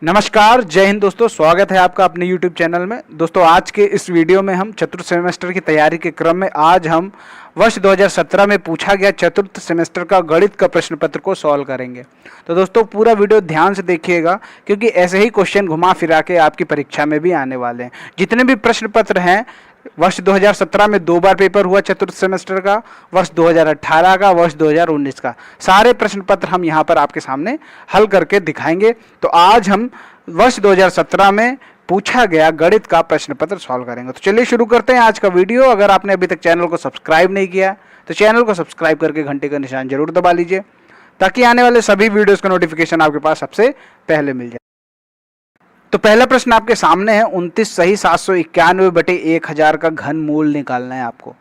नमस्कार, जय हिंद दोस्तों। स्वागत है आपका अपने YouTube चैनल में। दोस्तों आज के इस वीडियो में हम चतुर्थ सेमेस्टर की तैयारी के क्रम में आज हम वर्ष 2017 में पूछा गया चतुर्थ सेमेस्टर का गणित का प्रश्न पत्र को सॉल्व करेंगे। तो दोस्तों पूरा वीडियो ध्यान से देखिएगा, क्योंकि ऐसे ही क्वेश्चन घुमा फिरा के आपकी परीक्षा में भी आने वाले हैं। जितने भी प्रश्न पत्र हैं, वर्ष 2017 में 2 बार पेपर हुआ चतुर्थ सेमेस्टर का, वर्ष 2018 का, वर्ष 2019 का, सारे प्रश्न पत्र हम यहाँ पर आपके सामने हल करके दिखाएंगे। तो आज हम वर्ष 2017 में पूछा गया गणित का प्रश्न पत्र सॉल्व करेंगे। तो चलिए शुरू करते हैं आज का वीडियो। अगर आपने अभी तक चैनल को सब्सक्राइब नहीं किया तो चैनल को सब्सक्राइब करके घंटे का निशान जरूर दबा लीजिए, ताकि आने वाले सभी वीडियोस का नोटिफिकेशन आपके पास सबसे पहले मिल जाए। तो पहला प्रश्न आपके सामने है, 29 सही 791/1000 का घन मूल निकालना है आपको।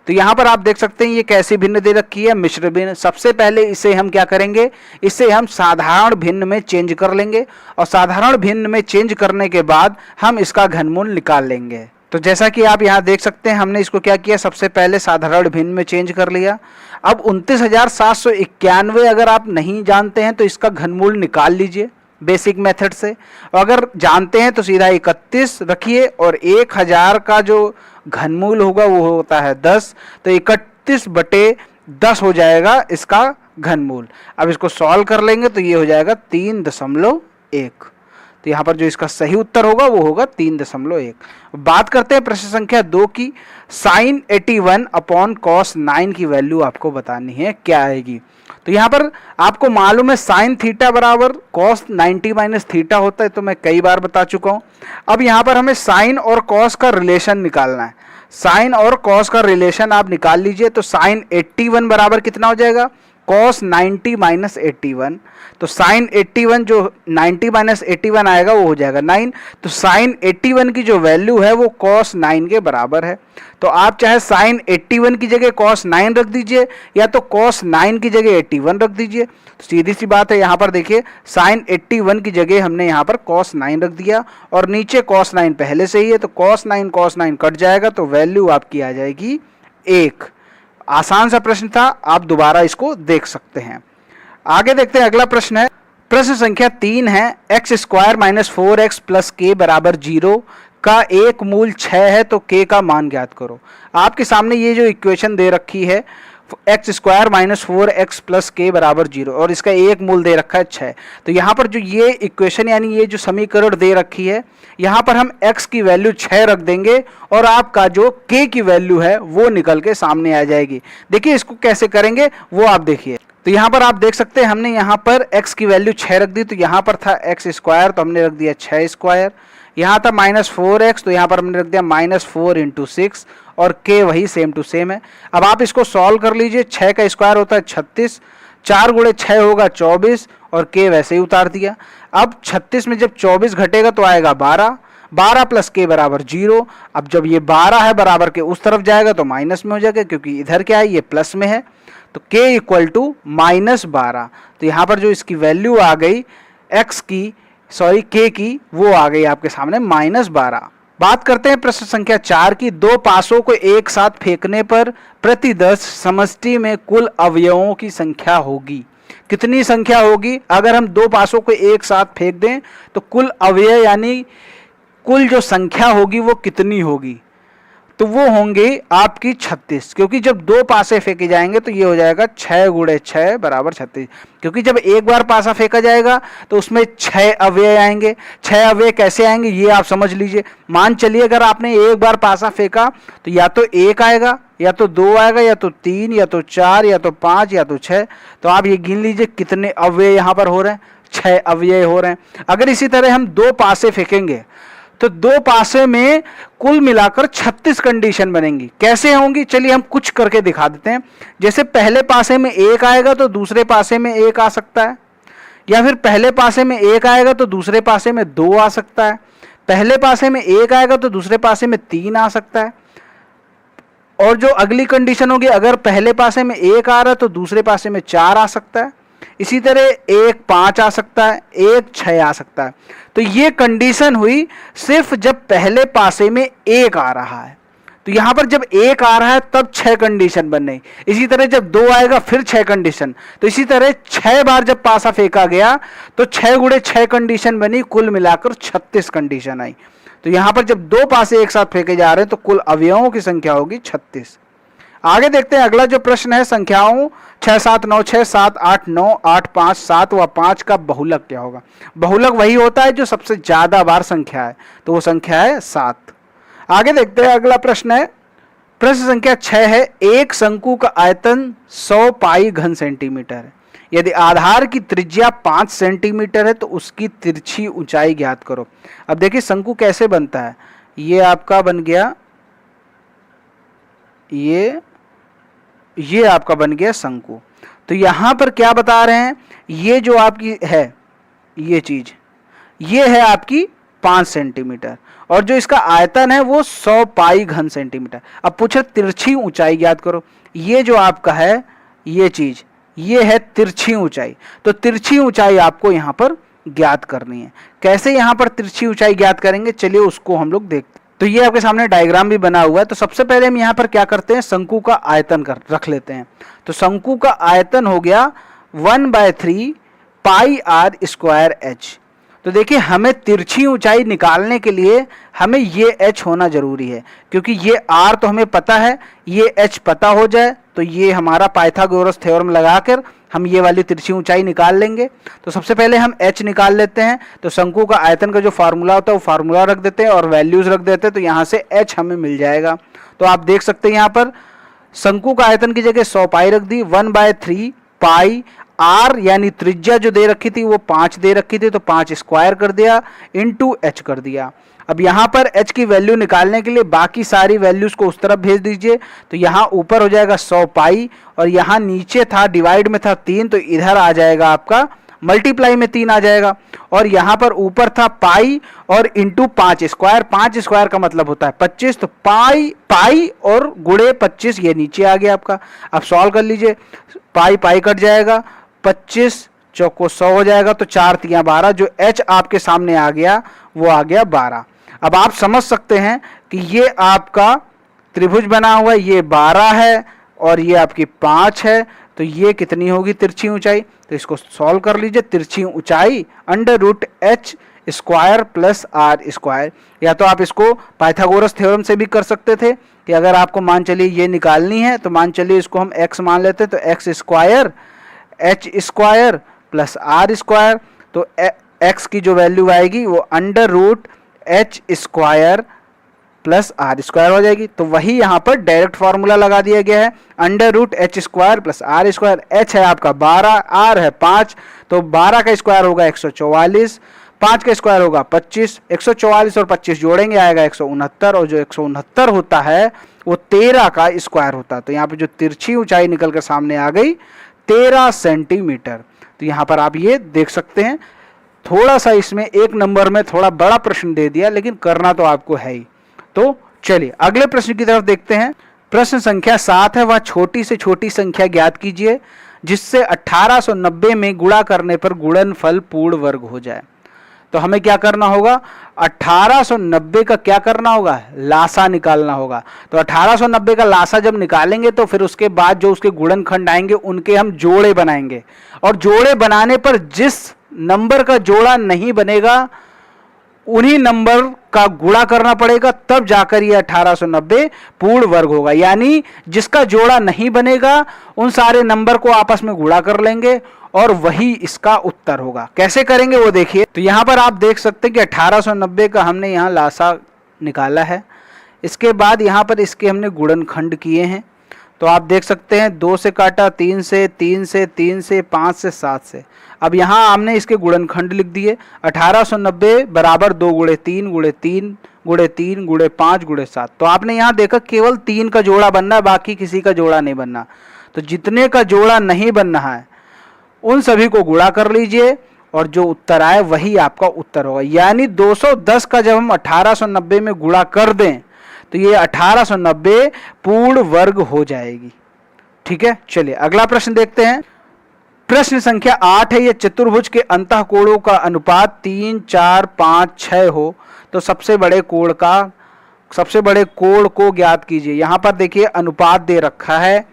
तो यहाँ पर आप देख सकते हैं ये कैसी भिन्न दे रखी है, मिश्र भिन्न। सबसे पहले इसे हम क्या करेंगे, इसे हम साधारण भिन्न में चेंज कर लेंगे, और साधारण भिन्न में चेंज करने के बाद हम इसका घनमूल निकाल लेंगे। तो जैसा कि आप यहाँ देख सकते हैं, हमने इसको क्या किया, सबसे पहले साधारण भिन्न में चेंज कर लिया। अब 29,791 अगर आप नहीं जानते हैं तो इसका घनमूल निकाल लीजिए बेसिक मेथड से। अगर जानते हैं तो सीधा 31 रखिए, और 1000 का जो घनमूल होगा वो होता है 10, तो 31/10 हो जाएगा इसका घनमूल। अब इसको सॉल्व कर लेंगे तो ये हो जाएगा 3.1। तो यहाँ पर जो इसका सही उत्तर होगा वो होगा 3.1। बात करते हैं प्रश्न संख्या 2 की। sin 81/cos 9 की वैल्यू आपको बतानी है, क्या आएगी। तो यहाँ पर आपको मालूम है sin थीटा बराबर cos 90 - थीटा होता है, तो मैं कई बार बता चुका हूँ। अब यहाँ पर हमें sin और cos का रिलेशन निकालना है। sin और cos का रिलेशन आप निकाल लीजिए। तो sin 81 बराबर कितना हो जाएगा, cos 90 - 81। तो sin 81 जो 90 - 81 आएगा वो हो जाएगा 9। तो sin 81 की जो वैल्यू है वो cos 9 के बराबर है। तो आप चाहे sin 81 की जगह cos 9 रख दीजिए, या तो cos 9 की जगह 81 रख दीजिए। तो सीधी सी बात है, यहाँ पर देखिए sin 81 की जगह हमने यहाँ पर cos 9 रख दिया, और नीचे cos 9 पहले से ही है, तो cos 9 कट जाएगा, तो वैल्यू आपकी आ जाएगी 1। आसान सा प्रश्न था, आप दोबारा इसको देख सकते हैं। आगे देखते हैं, अगला प्रश्न है, प्रश्न संख्या 3 है, x² - 4x + k = 0 का एक मूल 6 है, तो k का मान ज्ञात करो। आपके सामने ये जो इक्वेशन दे रखी है, x² - 4x + k = 0, और इसका एक मूल दे रखा है 6। तो यहाँ पर जो ये इक्वेशन यानी ये जो समीकरण दे रखी है, यहाँ पर हम x की वैल्यू 6 रख देंगे, और आपका जो k की वैल्यू है वो निकल के सामने आ जाएगी। देखिए इसको कैसे करेंगे वो आप देखिए। तो यहाँ पर आप देख सकते हैं, हमने यहाँ पर x की वैल्यू 6 रख दी। तो यहाँ पर था x², तो हमने रख दिया 6²। यहाँ था -4x, तो यहाँ पर हमने रख दिया -4 × 6, और k वही सेम टू सेम है। अब आप इसको सॉल्व कर लीजिए। 6 का स्क्वायर होता है 36, 4 × 6 होगा 24, और k वैसे ही उतार दिया। अब 36 में जब 24 घटेगा तो आएगा 12, 12 + k = 0। अब जब ये 12 है बराबर के उस तरफ जाएगा तो माइनस में हो जाएगा, क्योंकि इधर क्या है, ये प्लस में है। तो k = -12। तो यहाँ पर जो इसकी वैल्यू आ गई k की, वो आ गई आपके सामने -12। बात करते हैं प्रश्न संख्या 4 की। 2 पासों को एक साथ फेंकने पर प्रति 10 समष्टि में कुल अवयवों की संख्या होगी। कितनी संख्या होगी अगर हम 2 पासों को एक साथ फेंक दें, तो कुल अवयव यानी कुल जो संख्या होगी वो कितनी होगी। तो वो होंगे आपकी 36, क्योंकि जब 2 पासे फेंके जाएंगे तो ये हो जाएगा 6 × 6 = 36। क्योंकि जब एक बार पासा फेंका जाएगा तो उसमें 6 अवयव आएंगे। 6 अवयव कैसे आएंगे ये आप समझ लीजिए। मान चलिए अगर आपने एक बार पासा फेंका तो या तो 1 आएगा, या तो 2 आएगा, या तो 3, या तो 4, या तो 5, या तो 6। तो आप ये गिन लीजिए कितने अवयव यहाँ पर हो रहे हैं, 6 अवयव हो रहे हैं। अगर इसी तरह हम 2 पासे फेंकेंगे तो 2 पासे में कुल मिलाकर 36 कंडीशन बनेंगी। कैसे होंगी, चलिए हम कुछ करके दिखा देते हैं। जैसे पहले पासे में 1 आएगा तो दूसरे पासे में 1 आ सकता है, या फिर पहले पासे में 1 आएगा तो दूसरे पासे में 2 आ सकता है। पहले पासे में 1 आएगा तो दूसरे पासे में 3 आ सकता है। और जो अगली कंडीशन होगी, अगर पहले पासे में 1 आ रहा है तो दूसरे पासे में 4 आ सकता है। इसी तरह 1 5 आ सकता है, 1 6 आ सकता है। तो ये कंडीशन हुई सिर्फ जब पहले पासे में 1 आ रहा है। तो यहां पर जब 1 आ रहा है तब 6 कंडीशन बन रही। इसी तरह जब 2 आएगा फिर 6 कंडीशन। तो इसी तरह 6 बार जब पासा फेंका गया तो 6 गुणे 6 कंडीशन बनी, कुल मिलाकर 36 कंडीशन आई। तो यहां पर जब 2 पासे एक साथ फेंके जा रहे हैं तो कुल अवयवों की संख्या होगी 36। आगे देखते हैं अगला जो प्रश्न है, संख्याओं 6 7 9 6 7 8 9 8 5 7 व 5 का बहुलक क्या होगा। बहुलक वही होता है जो सबसे ज्यादा बार संख्या है, तो वो संख्या है 7। आगे देखते हैं अगला प्रश्न है, प्रश्न संख्या 6 है, एक शंकु का आयतन 100 पाई घन सेंटीमीटर है। यदि आधार की त्रिज्या 5 सेंटीमीटर है तो उसकी तिरछी ऊंचाई ज्ञात करो। अब देखिए शंकु कैसे बनता है, ये आपका बन गया, ये आपका बन गया शंकु। तो यहां पर क्या बता रहे हैं, ये जो आपकी है ये चीज, ये है आपकी 5 सेंटीमीटर और जो इसका आयतन है वो 100 पाई घन सेंटीमीटर। अब पूछे तिरछी ऊंचाई ज्ञात करो। ये जो आपका है ये चीज, ये है तिरछी ऊंचाई। तो तिरछी ऊंचाई आपको यहां पर ज्ञात करनी है। कैसे यहां पर तिरछी ऊंचाई ज्ञात करेंगे, चलिए उसको हम लोग देखते हैं। तो ये आपके सामने डायग्राम भी बना हुआ है। तो सबसे पहले हम यहाँ पर क्या करते हैं, शंकु का आयतन रख लेते हैं। तो शंकु का आयतन हो गया 1/3 पाई आर स्क्वायर एच। तो देखिए हमें तिरछी ऊंचाई निकालने के लिए हमें ये h होना जरूरी है, क्योंकि ये r तो हमें पता है, ये h पता हो जाए तो ये हमारा पाइथागोरस थ्योरम लगाकर हम ये वाली तिरछी ऊंचाई निकाल लेंगे। तो सबसे पहले हम h निकाल लेते हैं। तो शंकु का आयतन का जो फार्मूला होता है वो फार्मूला रख देते हैं और वैल्यूज रख देते हैं, तो यहाँ से h हमें मिल जाएगा। तो आप देख सकते हैं यहाँ पर शंकु का आयतन की जगह 100 पाई रख दी, 1/3 पाई आर यानी त्रिज्या जो दे रखी थी वो 5 दे रखी थी, तो 5 स्क्वायर कर दिया इंटू एच कर दिया। अब यहाँ पर h की वैल्यू निकालने के लिए बाकी सारी वैल्यूज को उस तरफ भेज दीजिए। तो यहाँ ऊपर हो जाएगा 100 पाई और यहाँ नीचे था डिवाइड में था 3, तो इधर आ जाएगा आपका मल्टीप्लाई में 3 आ जाएगा। और यहाँ पर ऊपर था पाई और इंटू 5 स्क्वायर, 5 स्क्वायर का मतलब होता है 25, तो पाई और गुणे 25 ये नीचे आ गया आपका। अब सॉल्व कर लीजिए, पाई कट जाएगा, 25 चौको 100 हो जाएगा, तो 4 तियां 12, जो h आपके सामने आ गया वो आ गया 12। अब आप समझ सकते हैं कि ये आपका त्रिभुज बना हुआ है, ये 12 है और ये आपकी 5 है, तो ये कितनी होगी तिरछी ऊंचाई। तो इसको सॉल्व कर लीजिए, तिरछी ऊंचाई √h square plus r square. या तो आप इसको पाइथागोरस थ्योरम से भी कर सकते थे कि अगर आपको मान चलिए ये निकालनी है तो मान चलिए इसको हम x मान लेते हैं, तो x square h square plus r square, तो x की जो वैल्यू आएगी वो √h square plus r square हो जाएगी। तो वही यहाँ पर डायरेक्ट फार्मूला लगा दिया गया है, √h square plus r square. h है आपका 12, r है 5, तो 12 का स्क्वायर होगा 144, 5 का स्क्वायर होगा 25, 144 और 25 जोड़ेंगे आएगा 169, और जो 169 होता है वो 13 का स्क्वायर होता है। तो यहाँ पे जो तिरछी ऊंचाई निकल कर सामने आ गई 13 सेंटीमीटर। तो यहाँ पर आप ये देख सकते हैं, थोड़ा सा इसमें एक नंबर में थोड़ा बड़ा प्रश्न दे दिया, लेकिन करना तो आपको है ही। तो चलिए अगले प्रश्न की तरफ देखते हैं। प्रश्न संख्या 7 है, वह छोटी से छोटी संख्या ज्ञात कीजिए जिससे 1890 में गुणा करने पर गुणनफल पूर्ण वर्ग हो जाए। तो हमें क्या करना होगा, 1890 का क्या करना होगा, लासा निकालना होगा। तो 1890 का लासा जब निकालेंगे तो फिर उसके बाद जो उसके गुणनखंड आएंगे उनके हम जोड़े बनाएंगे, और जोड़े बनाने पर जिस नंबर का जोड़ा नहीं बनेगा उन्हीं नंबर का गुणा करना पड़ेगा, तब जाकर ये 1890 पूर्ण वर्ग होगा। यानी जिसका जोड़ा नहीं बनेगा उन सारे नंबर को आपस में गुणा कर लेंगे और वही इसका उत्तर होगा। कैसे करेंगे वो देखिए। तो यहाँ पर आप देख सकते हैं कि 1890 का हमने यहाँ लासा निकाला है, इसके बाद यहाँ पर इसके हमने गुणनखंड किए हैं। तो आप देख सकते हैं 2 से काटा, 3 से, 3 से, 3 से, 5 से, 7 से। अब यहाँ हमने इसके गुणनखंड लिख दिए। 1890 बराबर 2 गुणे 3 गुणे 3 गुणे 3 गुणे 5 गुणे 7। तो आपने यहाँ देखा केवल 3 का जोड़ा बनना है, बाकी किसी का जोड़ा नहीं बनना। तो जितने का जोड़ा नहीं बनना है उन सभी को गुणा कर लीजिए और जो उत्तर आए वही आपका उत्तर होगा। यानी 210 का जब हम 1890 में गुणा कर दें तो ये 1890 पूर्ण वर्ग हो जाएगी। ठीक है, चलिए अगला प्रश्न देखते हैं। प्रश्न संख्या 8 है, ये चतुर्भुज के अंतःकोणों का अनुपात 3, 4, 5, 6 हो तो सबसे बड़े कोण का सबसे बड़े कोण को ज्ञात कीजिए। यहाँ पर देखिए अनुपात दे रखा है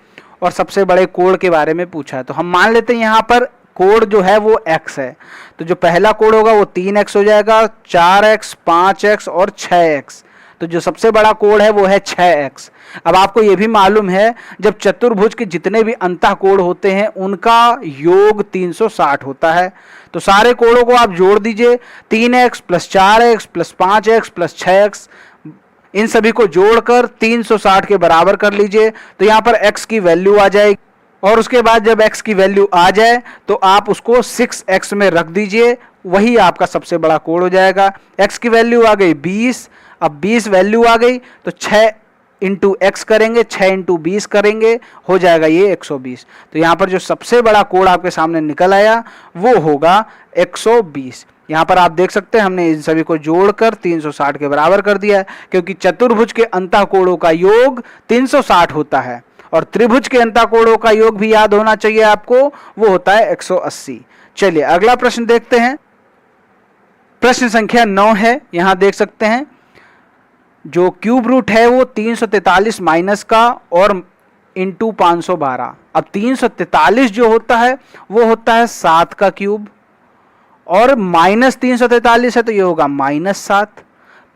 और सबसे बड़े कोण के बारे में पूछा है, तो हम मान लेते हैं यहाँ पर कोण जो है वो x है, तो जो पहला कोण होगा वो 3x हो जाएगा, 4x, 5x और 6x। तो जो सबसे बड़ा कोण है वो है 6x। अब आपको ये भी मालूम है जब चतुर्भुज के जितने भी अंतः कोण होते हैं उनका योग 360 होता है। तो सारे कोणों को आप जोड़ दीजिए, 3x plus 4x plus 5x plus 6x, इन सभी को जोड़कर 360 के बराबर कर लीजिए। तो यहाँ पर x की वैल्यू आ जाएगी और उसके बाद जब x की वैल्यू आ जाए तो आप उसको 6x में रख दीजिए, वही आपका सबसे बड़ा कोण हो जाएगा। x की वैल्यू आ गई 20, अब 20 वैल्यू आ गई तो 6 इंटू एक्स करेंगे, 6 इंटू 20 करेंगे, हो जाएगा ये 120। तो यहाँ पर जो सबसे बड़ा कोण आपके सामने निकल आया वो होगा 120। यहाँ पर आप देख सकते हैं हमने इन सभी को जोड़कर 360 के बराबर कर दिया है, क्योंकि चतुर्भुज के अंतः कोणों का योग 360 होता है और त्रिभुज के अंतः कोणों का योग भी याद होना चाहिए आपको, वो होता है 180। चलिए अगला प्रश्न देखते हैं। प्रश्न संख्या 9 है, यहां देख सकते हैं जो क्यूब रूट है वो 343 माइनस का और इंटू 512। अब 343 जो होता है वो होता है 7 का क्यूब और माइनस 343 है तो ये होगा -7।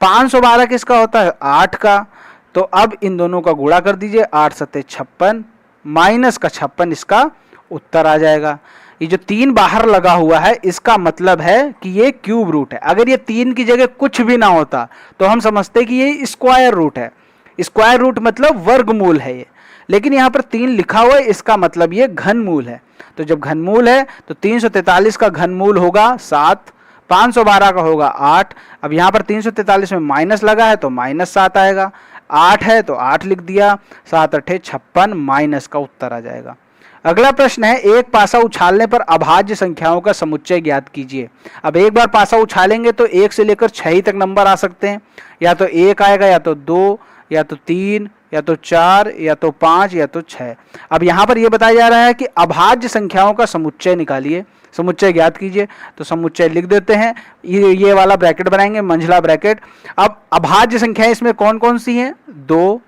512 किसका होता है? 8 का। तो अब इन दोनों का गुणा कर दीजिए, 8 सत्ते 56, माइनस का 56 इसका उत्तर आ जाएगा। ये जो 3 बाहर लगा हुआ है इसका मतलब है कि ये क्यूब रूट है। अगर ये 3 की जगह कुछ भी ना होता तो हम समझते कि ये स्क्वायर रूट है। स्क्वायर रूट मतलब वर्गमूल है ये, लेकिन यहाँ पर 3 लिखा हुआ है, इसका मतलब ये घनमूल है। तो जब घनमूल है तो 343 का घनमूल होगा 7, 512 का होगा 8। अब यहाँ पर 343 में माइनस लगा है तो -7 आएगा, 8 है तो 8 लिख दिया, 7 8 56, माइनस का उत्तर आ जाएगा। अगला प्रश्न है, एक पासा उछालने पर अभाज्य संख्याओं का समुच्चय ज्ञात कीजिए। अब एक बार पासा उछालेंगे तो 1 से लेकर 6 तक नंबर आ सकते हैं, या तो 1 आएगा, या तो 2, या तो 3, या तो 4, या तो 5, या तो 6। अब यहाँ पर यह बताया जा रहा है कि अभाज्य संख्याओं का समुच्चय निकालिए, समुच्चय ज्ञात कीजिए। तो समुच्चय लिख देते हैं, ये वाला ब्रैकेट बनाएंगे, मंझला ब्रैकेट। अब अभाज्य संख्याएं इसमें कौन कौन सी हैं? 2,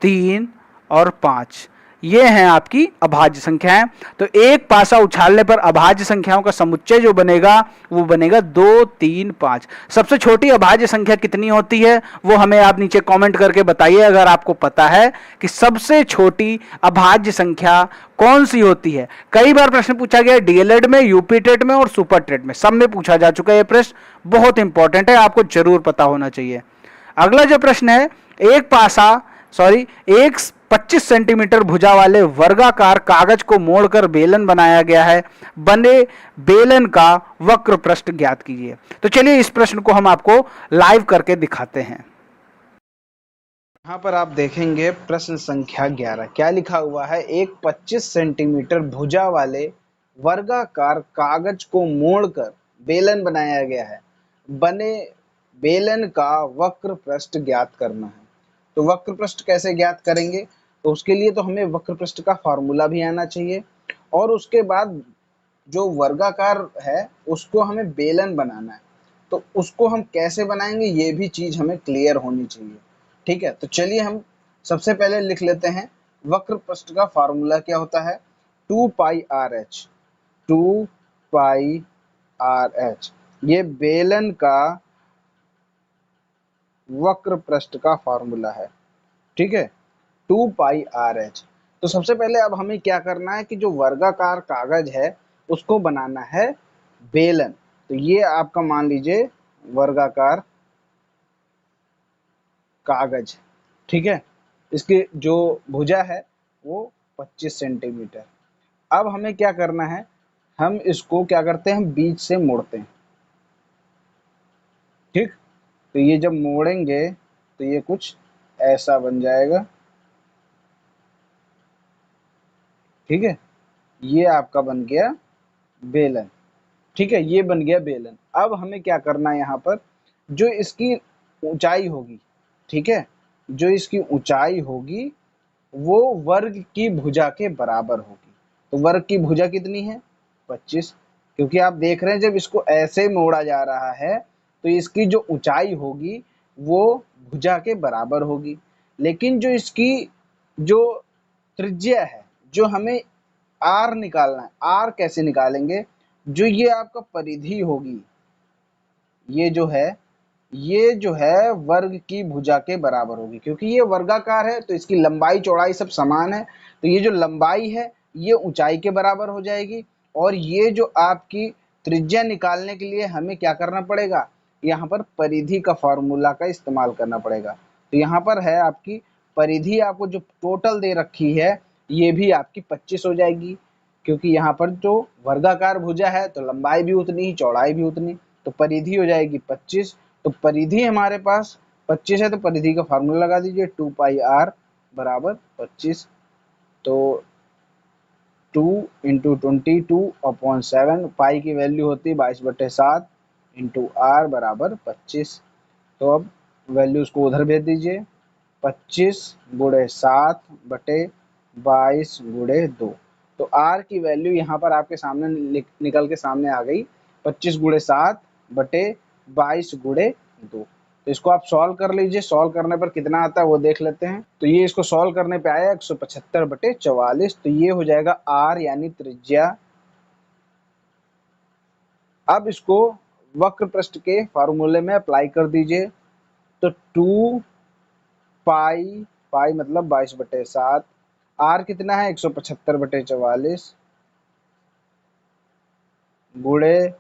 3 और 5, ये हैं आपकी अभाज्य संख्याएं। तो एक पासा उछालने पर अभाज्य संख्याओं का समुच्चय जो बनेगा वो बनेगा 2, 3, 5। सबसे छोटी अभाज्य संख्या कितनी होती है वो हमें आप नीचे कमेंट करके बताइए, अगर आपको पता है कि सबसे छोटी अभाज्य संख्या कौन सी होती है। कई बार प्रश्न पूछा गया डीएलएड में, यूपी टेट में और सुपर टेट में, सब में पूछा जा चुका है। ये प्रश्न बहुत इंपॉर्टेंट है, आपको जरूर पता होना चाहिए। अगला जो प्रश्न है, एक 25 सेंटीमीटर भुजा वाले वर्गाकार कागज को मोड़कर बेलन बनाया गया है, बने बेलन का वक्र पृष्ठ ज्ञात कीजिए। तो चलिए इस प्रश्न को हम आपको लाइव करके दिखाते हैं। यहाँ पर आप देखेंगे प्रश्न संख्या 11 क्या लिखा हुआ है, एक 25 सेंटीमीटर भुजा वाले वर्गाकार कागज को मोड़कर बेलन बनाया गया है, बने बेलन का वक्र पृष्ठ ज्ञात करना है। तो वक्र पृष्ठ कैसे ज्ञात करेंगे? तो उसके लिए तो हमें वक्र पृष्ठ का फॉर्मूला भी आना चाहिए और उसके बाद जो वर्गाकार है उसको हमें बेलन बनाना है। तो उसको हम कैसे बनाएंगे ये भी चीज हमें क्लियर होनी चाहिए, ठीक है। तो चलिए हम सबसे पहले लिख लेते हैं वक्र पृष्ठ का फॉर्मूला क्या होता है, 2πRh। 2πRh ये बेलन का वक्र पृष्ठ का फॉर्मूला है, ठीक है, 2πRh। तो सबसे पहले अब हमें क्या करना है कि जो वर्गाकार कागज है उसको बनाना है बेलन। तो ये आपका मान लीजिए वर्गाकार कागज, ठीक है, इसकी जो भुजा है वो 25 सेंटीमीटर। अब हमें क्या करना है, हम इसको क्या करते हैं, बीच से मोड़ते हैं, ठीक। तो ये जब मोड़ेंगे तो ये कुछ ऐसा बन जाएगा, ठीक है, ये आपका बन गया बेलन, ठीक है, ये बन गया बेलन। अब हमें क्या करना है, यहाँ पर जो इसकी ऊंचाई होगी, ठीक है, जो इसकी ऊंचाई होगी वो वर्ग की भुजा के बराबर होगी। तो वर्ग की भुजा कितनी है, 25, क्योंकि आप देख रहे हैं जब इसको ऐसे मोड़ा जा रहा है तो इसकी जो ऊंचाई होगी वो भुजा के बराबर होगी। लेकिन जो इसकी जो त्रिज्या है, जो हमें आर निकालना है, आर कैसे निकालेंगे? जो ये आपका परिधि होगी, ये जो है वर्ग की भुजा के बराबर होगी, क्योंकि ये वर्गाकार है तो इसकी लंबाई चौड़ाई सब समान है। तो ये जो लंबाई है ये ऊंचाई के बराबर हो जाएगी, और ये जो आपकी त्रिज्या निकालने के लिए हमें क्या करना पड़ेगा? यहाँ पर परिधि का फॉर्मूला का इस्तेमाल करना पड़ेगा। तो यहाँ पर है आपकी परिधि, आपको जो टोटल दे रखी है ये भी आपकी 25 हो जाएगी, क्योंकि यहाँ पर जो वर्गाकार भुजा है तो लंबाई भी उतनी ही, चौड़ाई भी उतनी, तो परिधि हो जाएगी 25। तो परिधि हमारे पास 25 है, तो परिधि का फार्मूला लगा दीजिए, 2 पाई आर बराबर 25। तो 2 इंटू 22/7, पाई की वैल्यू होती है 22/7 इंटू आर बराबर 25। तो अब वैल्यूज को उधर भेज दीजिए, 25/7/22 तो आर की वैल्यू यहाँ पर आपके सामने निकल के सामने आ गई, 25/7/22 तो इसको आप सॉल्व कर लीजिए। सॉल्व करने पर कितना आता है वो देख लेते हैं। तो ये इसको सॉल्व करने पे आया 175/44, तो ये हो जाएगा आर यानी त्रिज्या। अब इसको वक्र पृष्ठ के फार्मूले में अप्लाई कर दीजिए। तो 2 पाई, पाई मतलब 22/7, आर कितना है 175/44 गुणे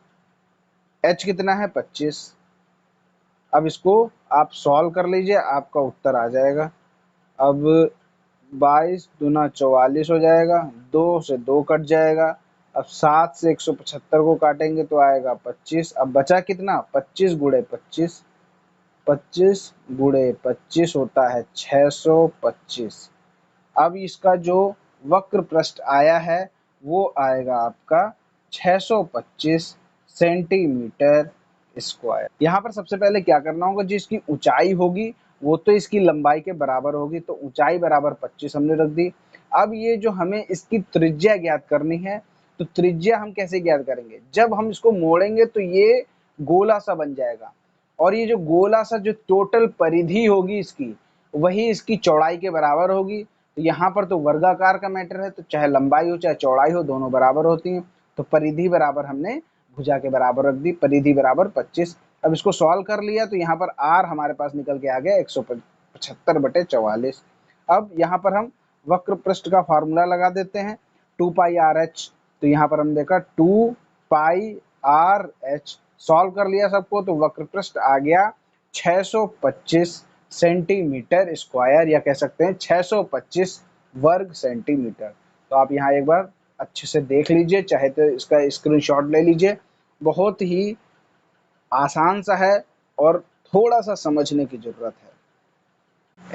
एच कितना है 25। अब इसको आप सॉल्व कर लीजिए, आपका उत्तर आ जाएगा। अब 22 दूना 44 हो जाएगा, 2 से 2 कट जाएगा। अब 7 से 175 को काटेंगे तो आएगा 25। अब बचा कितना? 25 गुणे 25, 25 गुणे 25 होता है 625। अब इसका जो वक्र पृष्ठ आया है वो आएगा आपका 625 सेंटीमीटर स्क्वायर। यहाँ पर सबसे पहले क्या करना होगा, जिसकी ऊंचाई होगी वो तो इसकी लंबाई के बराबर होगी, तो ऊंचाई बराबर 25 हमने रख दी। अब ये जो हमें इसकी त्रिज्या ज्ञात करनी है, तो त्रिज्या हम कैसे ज्ञात करेंगे? जब हम इसको मोड़ेंगे तो ये गोला सा बन जाएगा, और ये जो गोला सा जो टोटल परिधि होगी इसकी, वही इसकी चौड़ाई के बराबर होगी। तो यहाँ पर तो वर्गाकार का मैटर है, तो चाहे लंबाई हो चाहे चौड़ाई हो दोनों बराबर होती हैं। तो परिधि बराबर हमने भुजा के बराबर रख दी, परिधि बराबर 25। अब इसको सॉल्व कर लिया तो यहाँ पर आर हमारे पास निकल के आ गया 175/44। अब यहाँ पर हम वक्र पृष्ठ का फार्मूला लगा देते हैं, 2 पाई आर एच। तो यहाँ पर हम देखा 2 पाई आर एच, सॉल्व कर लिया सबको तो वक्र पृष्ठ आ गया 625 सेंटीमीटर स्क्वायर, या कह सकते हैं 625 वर्ग सेंटीमीटर। तो आप यहाँ एक बार अच्छे से देख लीजिए, चाहे तो इसका स्क्रीनशॉट ले लीजिए। बहुत ही आसान सा है और थोड़ा सा समझने की ज़रूरत है।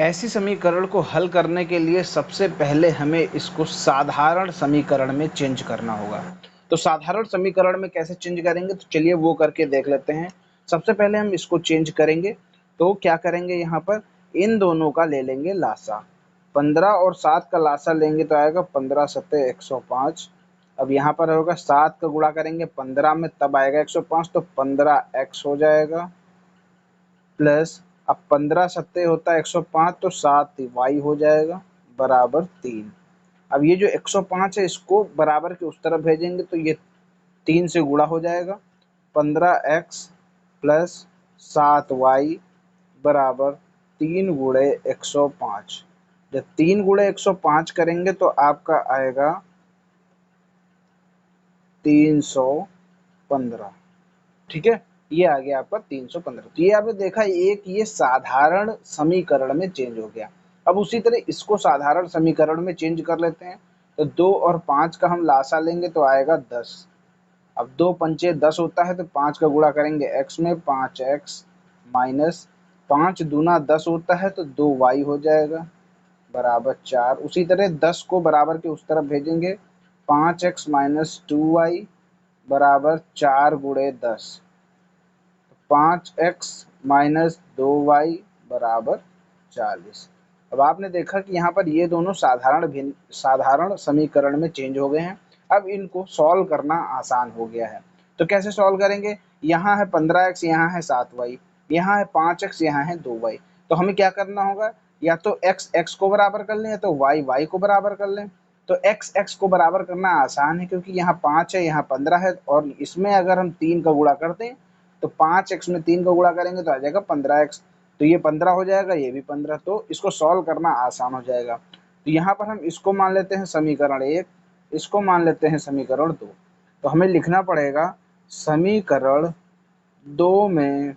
ऐसी समीकरण को हल करने के लिए सबसे पहले हमें इसको साधारण समीकरण में चेंज करना होगा। तो साधारण समीकरण में कैसे चेंज करेंगे, तो चलिए वो करके देख लेते हैं। सबसे पहले हम इसको चेंज करेंगे, तो क्या करेंगे, यहाँ पर इन दोनों का ले लेंगे लासा। 15 और 7 का लासा लेंगे तो आएगा 15 सत्ते 105। अब यहाँ पर होगा 7 का गुणा करेंगे 15 में, तब आएगा 105, तो 15x हो जाएगा, प्लस अब 15 सत्ते होता है 105, तो 7y हो जाएगा बराबर 3। अब ये जो 105 है इसको बराबर के उस तरफ भेजेंगे तो ये 3 से गुणा हो जाएगा, 15x प्लस 7y बराबर 3 गुणे 105। जब 3 गुणे 105 करेंगे तो आपका आएगा 315। ठीक है, ये आ गया आपका 315। तो ये आपने देखा एक ये साधारण समीकरण में चेंज हो गया। अब उसी तरह इसको साधारण समीकरण में चेंज कर लेते हैं। तो 2 और 5 का हम लासा लेंगे तो आएगा 10। अब 2 पंचे 10 होता है, तो 5 का गुणा करेंगे x में, 5x माइनस 5 दूना 10 होता है, तो 2y हो जाएगा बराबर 4। उसी तरह 10 को बराबर के उस तरफ भेजेंगे, 5x माइनस 2y बराबर 4 गुणे 10, 5x माइनस 2y बराबर 40। अब आपने देखा कि यहाँ पर ये दोनों साधारण समीकरण में चेंज हो गए हैं। अब इनको सॉल्व करना आसान हो गया है। तो कैसे सॉल्व करेंगे, यहाँ है 15x, यहाँ है 7y, यहाँ है 5x, यहाँ है 2y। तो हमें क्या करना होगा, या तो x को बराबर कर लें या तो y को बराबर कर लें। तो x को बराबर करना आसान है, क्योंकि यहाँ 5 है, यहाँ 15 है, और इसमें अगर हम 3 का गुणा कर दें तो 5x में 3 का गुणा करेंगे तो आ जाएगा 15x। तो ये 15 हो जाएगा, ये भी 15, तो इसको सॉल्व करना आसान हो जाएगा। तो यहाँ पर हम इसको मान लेते हैं समीकरण 1, इसको मान लेते हैं समीकरण 2। तो हमें लिखना पड़ेगा समीकरण 2 में